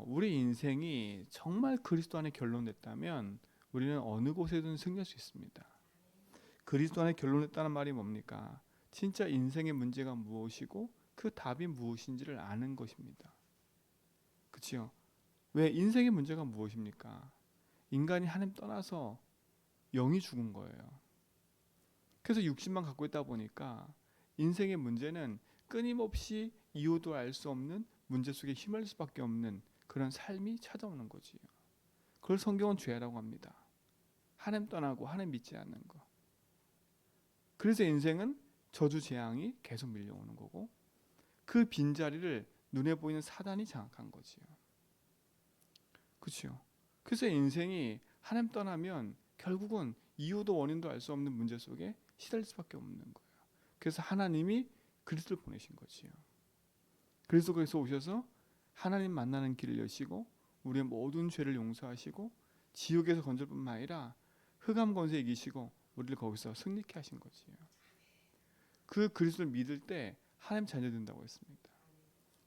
우리 인생이 정말 그리스도 안에 결론됐다면 우리는 어느 곳에든 승리할 수 있습니다. 그리스도 안에 결론됐다는 말이 뭡니까? 진짜 인생의 문제가 무엇이고 그 답이 무엇인지를 아는 것입니다. 그렇죠? 왜 인생의 문제가 무엇입니까? 인간이 하나님 떠나서 영이 죽은 거예요. 그래서 육신만 갖고 있다 보니까 인생의 문제는 끊임없이 이유도 알 수 없는 문제 속에 휘말릴 수밖에 없는 그런 삶이 찾아오는 거지요. 그걸 성경은 죄라고 합니다. 하나님 떠나고 하나님 믿지 않는 거. 그래서 인생은 저주 재앙이 계속 밀려오는 거고 그 빈자리를 눈에 보이는 사단이 장악한 거지요. 그렇죠? 그래서 인생이 하나님 떠나면 결국은 이유도 원인도 알 수 없는 문제 속에 시달릴 수밖에 없는 거예요. 그래서 하나님이 그리스도를 보내신 거지요. 그리스도께서 오셔서 하나님 만나는 길을 여시고 우리의 모든 죄를 용서하시고 지옥에서 건질 뿐만 아니라 흑암 권세 이기시고 우리를 거기서 승리케 하신 거지요. 그 그리스도를 믿을 때 하나님 자녀 된다고 했습니다.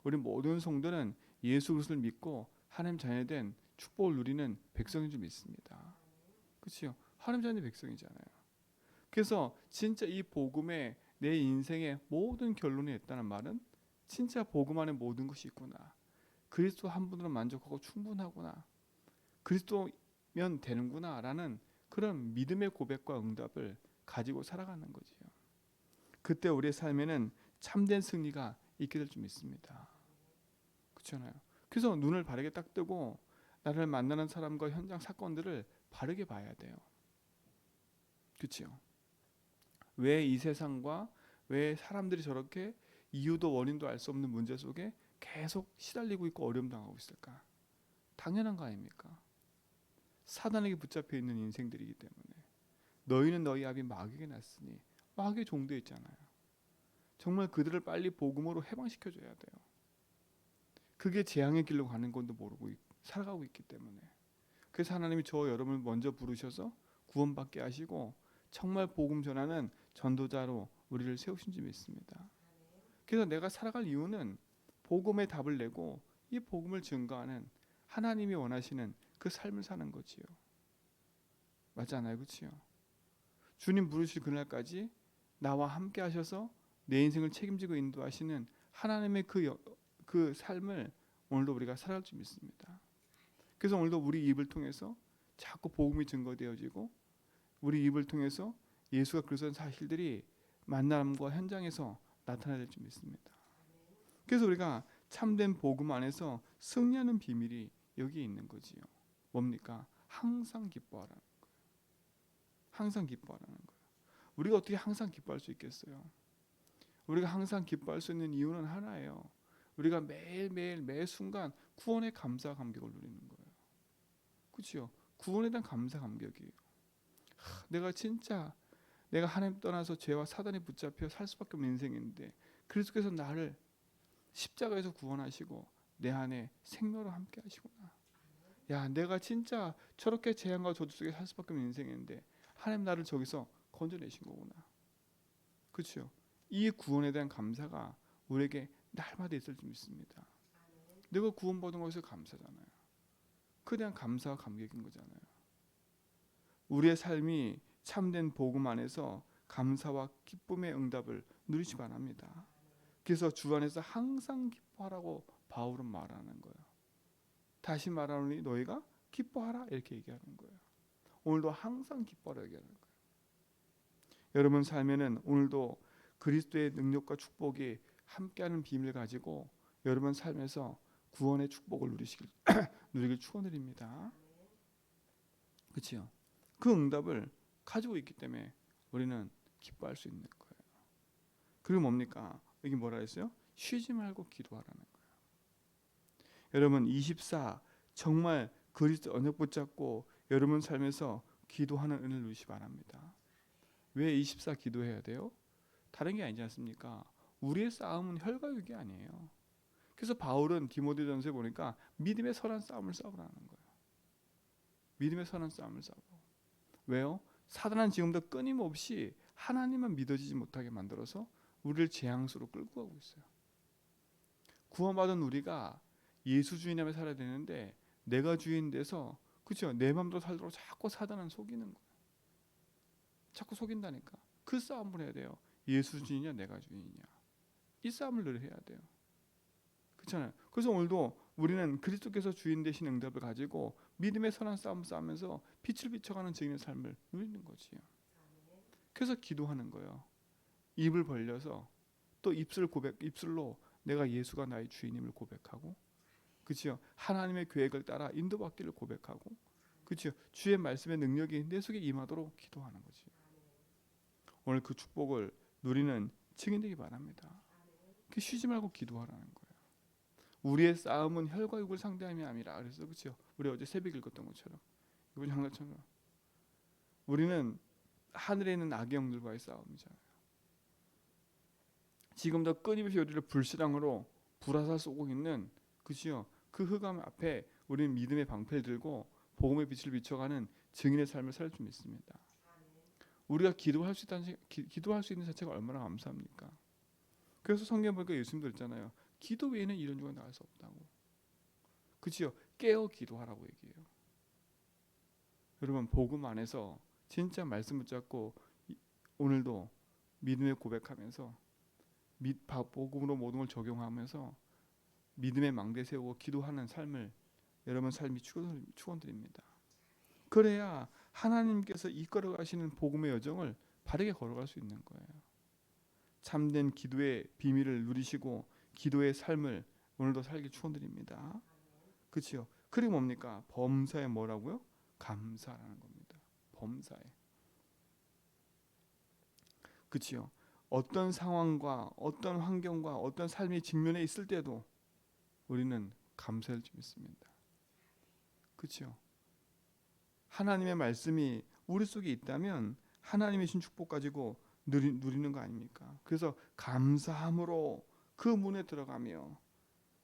우리 모든 성도는 예수 그리스도를 믿고 하나님 자녀된 축복을 누리는 백성인 줄 믿습니다. 그렇죠? 하나님 자녀의 백성이잖아요. 그래서 진짜 이 복음에 내 인생의 모든 결론이 있다는 말은 진짜 복음 안에 모든 것이 있구나. 그리스도 한 분으로 만족하고 충분하구나. 그리스도면 되는구나 라는 그런 믿음의 고백과 응답을 가지고 살아가는 거지요. 그때 우리의 삶에는 참된 승리가 있게 될 줄 믿습니다. 그렇잖아요. 그래서 눈을 바르게 딱 뜨고 나를 만나는 사람과 현장 사건들을 바르게 봐야 돼요. 그렇죠? 왜 이 세상과 왜 사람들이 저렇게 이유도 원인도 알 수 없는 문제 속에 계속 시달리고 있고 어려움 당하고 있을까? 당연한 거 아닙니까? 사단에게 붙잡혀 있는 인생들이기 때문에 너희는 너희 아비 마귀에게 났으니 마귀의 종도 있잖아요. 정말 그들을 빨리 복음으로 해방시켜 줘야 돼요. 그게 재앙의 길로 가는 건도 모르고 살아가고 있기 때문에 그래서 하나님이 저 여러분을 먼저 부르셔서 구원받게 하시고 정말 복음 전하는 전도자로 우리를 세우신 줄 믿습니다. 그래서 내가 살아갈 이유는 복음의 답을 내고 이 복음을 증거하는 하나님이 원하시는 그 삶을 사는 거지요. 맞지 않아요? 그렇지요? 주님 부르실 그날까지 나와 함께 하셔서 내 인생을 책임지고 인도하시는 하나님의 그 삶을 오늘도 우리가 살아갈 줄 믿습니다. 그래서 오늘도 우리 입을 통해서 자꾸 복음이 증거되어지고 우리 입을 통해서 예수가 그리스도인 사실들이 만남과 현장에서 나타나야 될 줄 믿습니다. 그래서 우리가 참된 복음 안에서 승리하는 비밀이 여기 있는 거지요. 뭡니까? 항상 기뻐하라는 거예요. 항상 기뻐하라는 거예요. 우리가 어떻게 항상 기뻐할 수 있겠어요? 우리가 항상 기뻐할 수 있는 이유는 하나예요. 우리가 매일매일 매 순간 구원의 감사 감격을 누리는 거예요. 그렇죠? 구원에 대한 감사 감격이에요. 내가 하나님 떠나서 죄와 사단에 붙잡혀 살 수밖에 없는 인생인데 그리스도께서 나를 십자가에서 구원하시고 내 안에 생명으로 함께 하시구나. 야, 내가 진짜 저렇게 재앙과 저주 속에 살 수밖에 없는 인생인데 하나님 나를 저기서 건져내신 거구나. 그렇죠? 이 구원에 대한 감사가 우리에게 날마다 있을 줄 믿습니다. 내가 구원받은 것에 감사잖아요. 그에 대한 감사와 감격인 거잖아요. 우리의 삶이 참된 복음 안에서 감사와 기쁨의 응답을 누리시 바랍니다. 그래서 주 안에서 항상 기뻐하라고 바울은 말하는 거예요. 다시 말하노니 너희가 기뻐하라 이렇게 얘기하는 거예요. 오늘도 항상 기뻐하라 얘기하는 거예요. 여러분 삶에는 오늘도 그리스도의 능력과 축복이 함께하는 비밀을 가지고 여러분 삶에서 구원의 축복을 누리길 축원드립니다. 그렇죠? 그 응답을 가지고 있기 때문에 우리는 기뻐할 수 있는 거예요. 그리고 뭡니까? 여기 뭐라 했어요? 쉬지 말고 기도하라는 거예요. 여러분 24 정말 그리스도 언약 붙잡고 여러분 삶에서 기도하는 은혜를 누리시 바랍니다. 왜 24 기도해야 돼요? 다른 게 아니지 않습니까? 우리의 싸움은 혈과육이 아니에요. 그래서 바울은 디모데전서에 보니까 믿음의 선한 싸움을 싸우라는 거예요. 믿음의 선한 싸움을 싸우고. 왜요? 사단은 지금도 끊임없이 하나님만 믿어지지 못하게 만들어서 우리를 재앙수로 끌고 가고 있어요. 구원받은 우리가 예수 주인하며 살아야 되는데 내가 주인 돼서 그렇죠? 내 마음대로 살도록 자꾸 사단은 속이는 거예요. 자꾸 속인다니까. 그 싸움을 해야 돼요. 예수 주인이냐 내가 주인이냐. 이 싸움을 늘 해야 돼요. 그렇잖아요. 그래서 오늘도 우리는 그리스도께서 주인 되신 응답을 가지고 믿음의 선한 싸움 싸우면서 빛을 비춰가는 증인의 삶을 누리는 거지요. 그래서 기도하는 거예요. 입을 벌려서 또 입술로 내가 예수가 나의 주인임을 고백하고, 그렇죠? 하나님의 계획을 따라 인도받기를 고백하고, 그렇죠? 주의 말씀의 능력이 내 속에 임하도록 기도하는 거지. 오늘 그 축복을 누리는 증인되기 바랍니다. 쉬지 말고 기도하라는 거예요. 우리의 싸움은 혈과 육을 상대함이 아니라 그래서 그렇죠? 우리 어제 새벽 읽었던 것처럼 이번 장난처럼 우리는 하늘에 있는 악의 영들과의 싸움이잖아요. 지금도 끊임없이 우리를 불신앙으로 불화살 쏘고 있는 그죠? 그 흑암 앞에 우리는 믿음의 방패를 들고 복음의 빛을 비춰가는 증인의 삶을 살 수 있습니다. 우리가 기도할 수 있는 자체가 얼마나 감사합니까? 그래서 성경 보니까 예수님도 있잖아요. 기도 외에는 이런 중에 나갈 수 없다고. 그치요? 깨어 기도하라고 얘기해요. 여러분 복음 안에서 진짜 말씀 붙잡고 오늘도 믿음의 고백하면서 복음으로 모든 걸 적용하면서 믿음의 망대 세우고 기도하는 삶을 여러분 삶이 축원드립니다. 그래야 하나님께서 이끌어 가시는 복음의 여정을 바르게 걸어갈 수 있는 거예요. 참된 기도의 비밀을 누리시고 기도의 삶을 오늘도 살기 축원드립니다. 그렇죠? 그리고 뭡니까? 범사에 뭐라고요? 감사라는 겁니다. 범사에. 그렇죠? 어떤 상황과 어떤 환경과 어떤 삶이 직면해 있을 때도 우리는 감사를 좀 있습니다. 그렇죠? 하나님의 말씀이 우리 속에 있다면 하나님의 신 축복 가지고 누리는 거 아닙니까? 그래서 감사함으로 그 문에 들어가며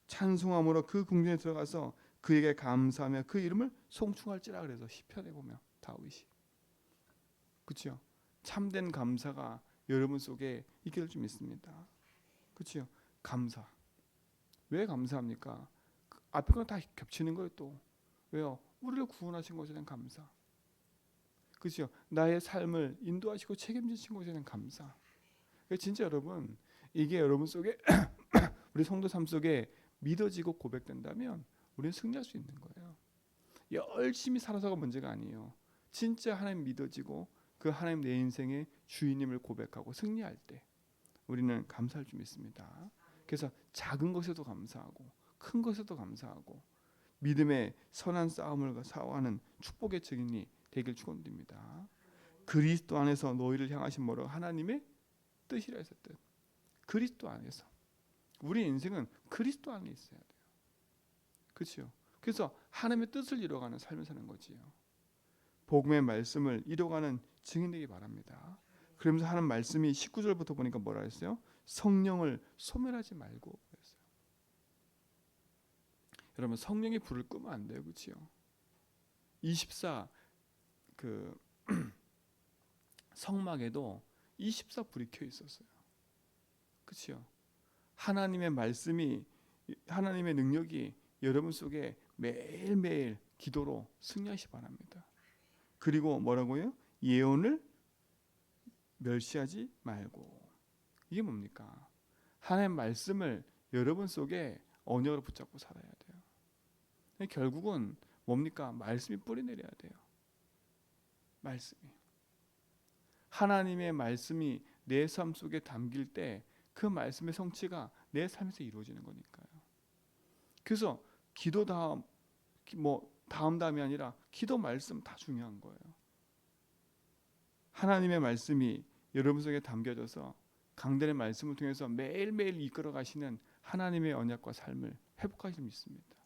찬송함으로 그 궁전에 들어가서 그에게 감사하며 그 이름을 송축할지라 그래서 시편에 보면 다윗이 그렇죠? 참된 감사가 여러분 속에 있기를 좀 있습니다. 그렇죠? 감사. 왜 감사합니까? 앞에 거 다 겹치는 거예요 또. 왜요? 우리를 구원하신 것에 대한 감사. 그렇죠? 나의 삶을 인도하시고 책임지신 것에 대한 감사. 진짜 여러분 이게 여러분 속에 우리 성도 삶 속에 믿어지고 고백된다면 우리는 승리할 수 있는 거예요. 열심히 살아서가 문제가 아니에요. 진짜 하나님 믿어지고 그 하나님 내 인생의 주인님을 고백하고 승리할 때 우리는 감사할 줄 믿습니다. 그래서 작은 것에도 감사하고 큰 것에도 감사하고 믿음의 선한 싸움을 싸워하는 축복의 증인이 되길 축원드립니다. 그리스도 안에서 너희를 향하신 뭐라고? 하나님의 뜻이라 했었듯 그리스도 안에서 우리 인생은 그리스도 안에 있어야 돼요. 그렇죠? 그래서 하나님의 뜻을 이뤄가는 삶을 사는 거지요. 복음의 말씀을 이뤄가는 증인되기 바랍니다. 그러면서 하는 말씀이 19절부터 보니까 뭐라 했어요? 성령을 소멸하지 말고 그랬어요. 여러분 성령이 불을 끄면 안 돼요. 그렇죠? 24 그 성막에도 24 불이 켜 있었어요. 그렇죠? 하나님의 말씀이 하나님의 능력이 여러분 속에 매일매일 기도로 승리하시 바랍니다. 그리고 뭐라고요? 예언을 멸시하지 말고. 이게 뭡니까? 하나님의 말씀을 여러분 속에 언약으로 붙잡고 살아야 돼요. 결국은 뭡니까? 말씀이 뿌리내려야 돼요. 말씀이. 하나님의 말씀이 내 삶 속에 담길 때 그 말씀의 성취가 내 삶에서 이루어지는 거니까요. 그래서 기도 다음이 아니라 기도 말씀 다 중요한 거예요. 하나님의 말씀이 여러분 속에 담겨져서 강단의 말씀을 통해서 매일매일 이끌어 가시는 하나님의 언약과 삶을 회복하실 수 있습니다.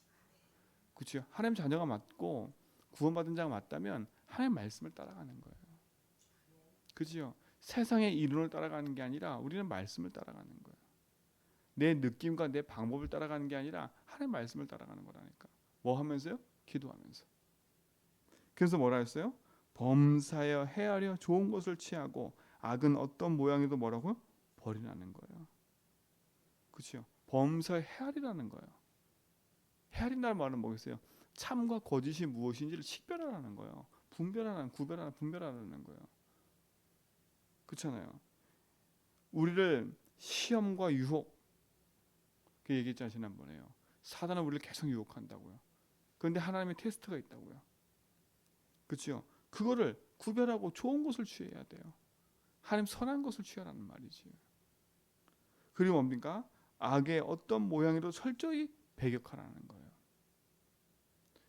그렇죠? 하나님 자녀가 맞고 구원받은 자가 맞다면 하나님의 말씀을 따라가는 거예요. 그렇죠? 세상의 이론을 따라가는 게 아니라 우리는 말씀을 따라가는 거예요. 내 느낌과 내 방법을 따라가는 게 아니라 하나님의 말씀을 따라가는 거라니까. 뭐 하면서요? 기도하면서. 그래서 뭐라 했어요? 범사여 헤아려 좋은 것을 취하고 악은 어떤 모양이도 뭐라고요? 버리라는 거예요. 그렇죠? 범사여 헤아리라는 거예요. 헤아린다는 말은 뭐겠어요? 참과 거짓이 무엇인지를 식별하라는 거예요. 분별하라는 거예요. 그렇잖아요. 우리를 시험과 유혹, 그 얘기했잖아요 지난번에요. 사단은 우리를 계속 유혹한다고요. 그런데 하나님의 테스트가 있다고요. 그렇죠? 그거를 구별하고 좋은 것을 취해야 돼요. 하나님 선한 것을 취하라는 말이지. 그리고 뭡니까? 악의 어떤 모양으로 철저히 배격하라는 거예요.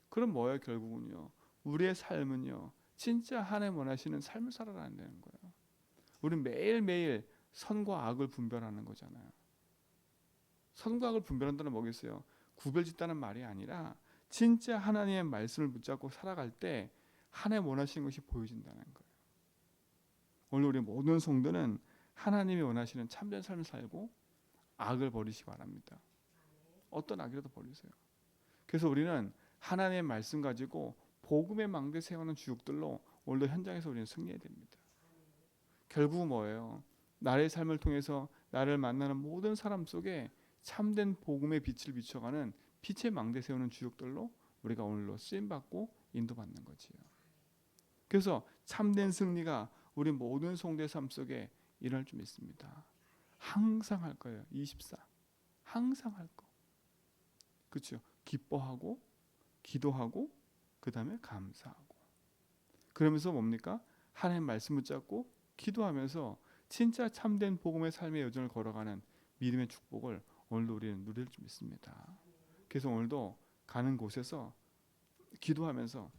그럼 뭐예요? 결국은요. 우리의 삶은요. 진짜 하나님 원하시는 삶을 살아가는 거예요. 우리는 매일매일 선과 악을 분별하는 거잖아요. 선과 악을 분별한다는 뭐겠어요? 구별짓다는 말이 아니라 진짜 하나님의 말씀을 붙잡고 살아갈 때 하나님 원하시는 것이 보여진다는 거예요. 오늘 우리 모든 성도는 하나님이 원하시는 참된 삶을 살고 악을 버리시기 바랍니다. 어떤 악이라도 버리세요. 그래서 우리는 하나님의 말씀 가지고 복음의 망대 세우는 주역들로 오늘도 현장에서 우리는 승리해야 됩니다. 결국 뭐예요? 나의 삶을 통해서 나를 만나는 모든 사람 속에 참된 복음의 빛을 비춰가는 빛의 망대 세우는 주역들로 우리가 오늘로 쓰임받고 인도받는 거지요. 그래서 참된 승리가 우리 모든 성도의 삶 속에 일어날 줄 믿습니다. 항상 할 거예요. 24. 항상 할 거. 그렇죠? 기뻐하고 기도하고 그 다음에 감사하고. 그러면서 뭡니까? 하나님 말씀 붙잡고 기도하면서 진짜 참된 복음의 삶의 여정을 걸어가는 믿음의 축복을 오늘도 우리는 누릴 줄 믿습니다. 그래서 오늘도 가는 곳에서 기도하면서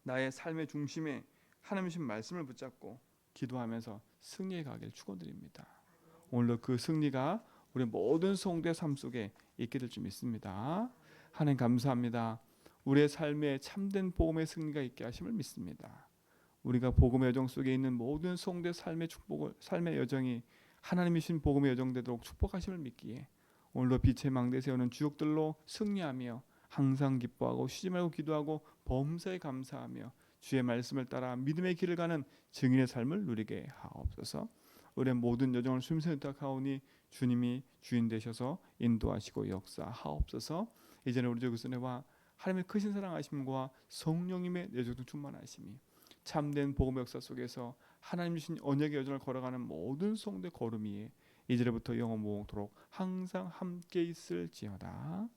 나의 삶의 중심에 하나님의 말씀을 붙잡고 기도하면서 승리에 가길 축원드립니다. 오늘도 그 승리가 우리 모든 성도의 삶 속에 있게 될 줄 믿습니다. 하나님 감사합니다. 우리의 삶에 참된 복음의 승리가 있게 하심을 믿습니다. 우리가 복음의 여정 속에 있는 모든 성도의 삶의 축복을 삶의 여정이 하나님이 주신 복음의 여정 되도록 축복하심을 믿기에 오늘도 빛의 망대 세우는 주역들로 승리하며 항상 기뻐하고 쉬지 말고 기도하고 범사에 감사하며 주의 말씀을 따라 믿음의 길을 가는 증인의 삶을 누리게 하옵소서. 우리의 모든 여정을 숨쉬는 탁하오니 주님이 주인 되셔서 인도하시고 역사하옵소서. 이제는 우리 주 그리스도와 하나님의 크신 사랑하심과 성령님의 내조도 충만하심이 참된 복음의 역사 속에서 하나님 주신 언약의 여정을 걸어가는 모든 성도의 걸음 위에 이제부터 영원토록 항상 함께 있을지어다.